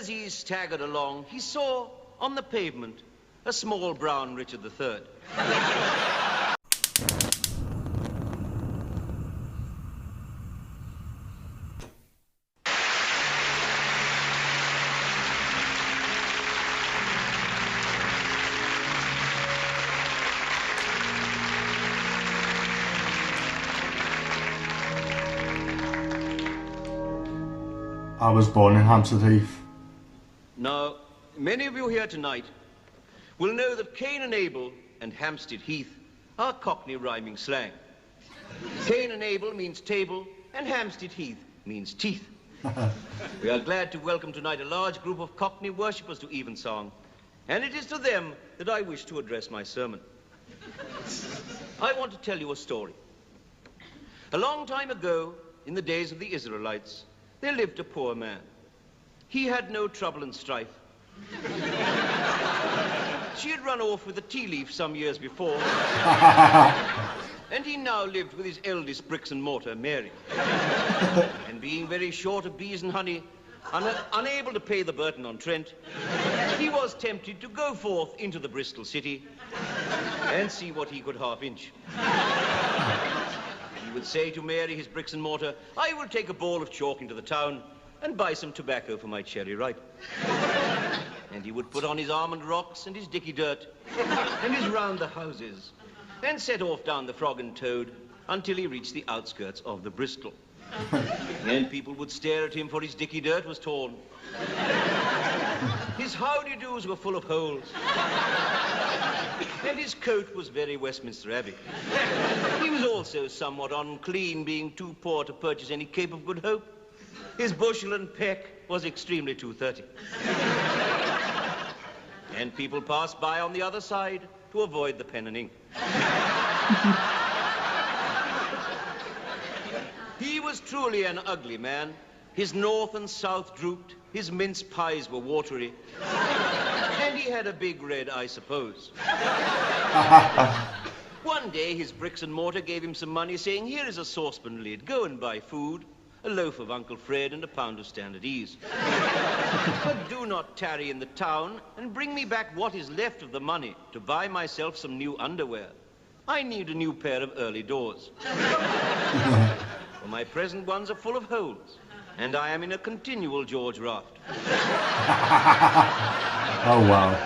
as he staggered along, he saw on the pavement a small brown Richard III. I was born in Hampstead Heath. Now, many of you here tonight will know that Cain and Abel and Hampstead Heath are Cockney rhyming slang. Cain and Abel means table, and Hampstead Heath means teeth. We are glad to welcome tonight a large group of Cockney worshippers to Evensong, and it is to them that I wish to address my sermon. I want to tell you a story. A long time ago, in the days of the Israelites, there lived a poor man. He had no trouble and strife. She had run off with a tea leaf some years before, and he now lived with his eldest bricks and mortar, Mary. And being very short of bees and honey, unable to pay the burden on Trent, he was tempted to go forth into the Bristol city and see what he could half inch. He would say to Mary, his bricks and mortar, I will take a ball of chalk into the town and buy some tobacco for my cherry ripe. And he would put on his almond rocks and his dicky dirt and his round the houses and set off down the Frog and Toad until he reached the outskirts of the Bristol. And people would stare at him, for his dicky dirt was torn. His howdy-doos were full of holes. And his coat was very Westminster Abbey. He was also somewhat unclean, being too poor to purchase any Cape of Good Hope. His bushel and peck was extremely 230. And people passed by on the other side to avoid the pen and ink. He was truly an ugly man. His north and south drooped, his mince pies were watery, and he had a big red eye, suppose. One day, his bricks and mortar gave him some money, saying, here is a saucepan lid, go and buy food, a loaf of Uncle Fred and a pound of standard ease. But do not tarry in the town, and bring me back what is left of the money to buy myself some new underwear. I need a new pair of early doors. For my present ones are full of holes, and I am in a continual George raft. Oh, wow.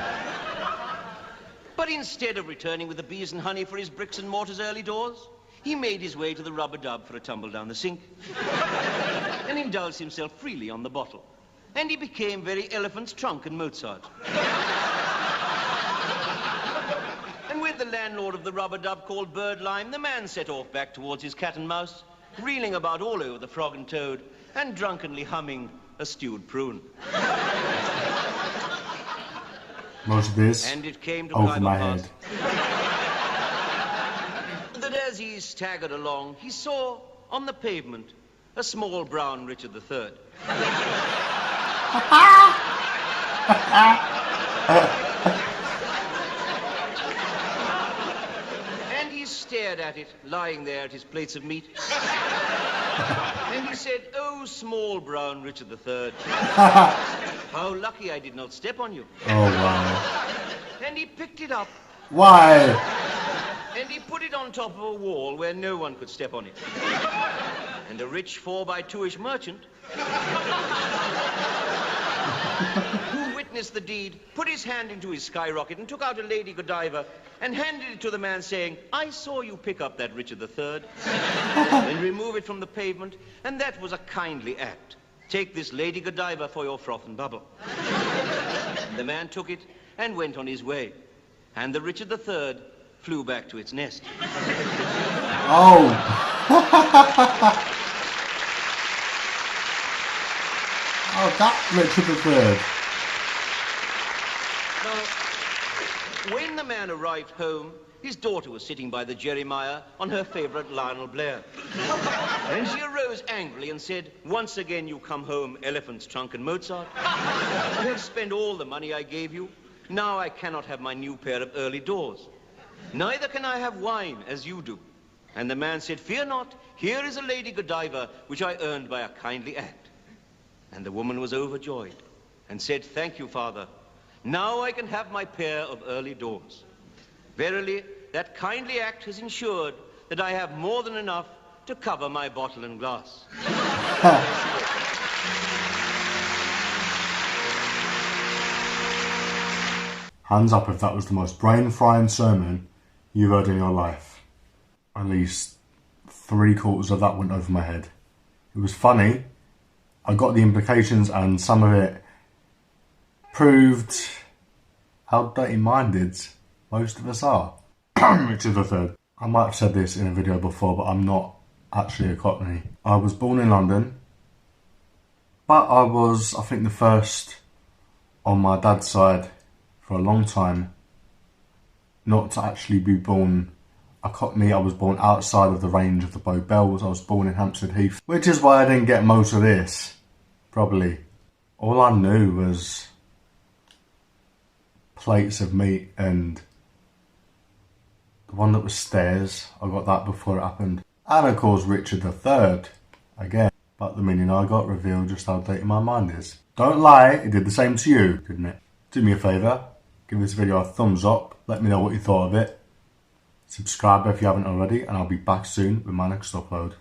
But instead of returning with the bees and honey for his bricks and mortar's early doors, he made his way to the rubber-dub for a tumble down the sink and indulged himself freely on the bottle. And he became very Elephant's Trunk and Mozart. And with the landlord of the rubber-dub called Birdlime, the man set off back towards his cat and mouse, reeling about all over the Frog and Toad and drunkenly humming a stewed prune. Most of this and it came to over my head. That as he staggered along, he saw on the pavement a small brown Richard III. And he stared at it, lying there at his plates of meat. And he said, oh, small brown Richard III, how lucky I did not step on you. Oh, wow. And he picked it up. Why? And he put it on top of a wall where no one could step on it. And a rich 4x2-ish merchant, who witnessed the deed, put his hand into his skyrocket and took out a Lady Godiva and handed it to the man, saying, I saw you pick up that Richard III and remove it from the pavement, and that was a kindly act. Take this Lady Godiva for your froth and bubble. And the man took it and went on his way. And the Richard III flew back to its nest. Oh. Oh, that's Richard III. Now, when the man arrived home, his daughter was sitting by the Jeremiah on her favorite Lionel Blair. And she arose angrily and said, once again you come home, Elephant's Trunk and Mozart. You have spent all the money I gave you. Now I cannot have my new pair of early doors. Neither can I have wine, as you do. And the man said, fear not, here is a Lady Godiva, which I earned by a kindly act. And the woman was overjoyed. and said, "Thank you, Father. Now I can have my pair of early dawns." Verily, that kindly act has ensured that I have more than enough to cover my bottle and glass. Hands up if that was the most brain-frying sermon you've heard in your life. At least 3/4 of that went over my head. It was funny. I got the implications, and some of it proved how dirty-minded most of us are. Richard III. I might have said this in a video before, but I'm not actually a Cockney. I was born in London, but I was, I think, the first on my dad's side for a long time not to actually be born a Cockney. I was born outside of the range of the Bow Bells. I was born in Hampstead Heath, which is why I didn't get most of this, probably. All I knew was plates of meat and the one that was stairs. I got that before it happened. And of course Richard III, again. But the minute I got revealed just how dated my mind is. Don't lie, it did the same to you, didn't it? Do me a favour, give this video a thumbs up, let me know what you thought of it. Subscribe if you haven't already, and I'll be back soon with my next upload.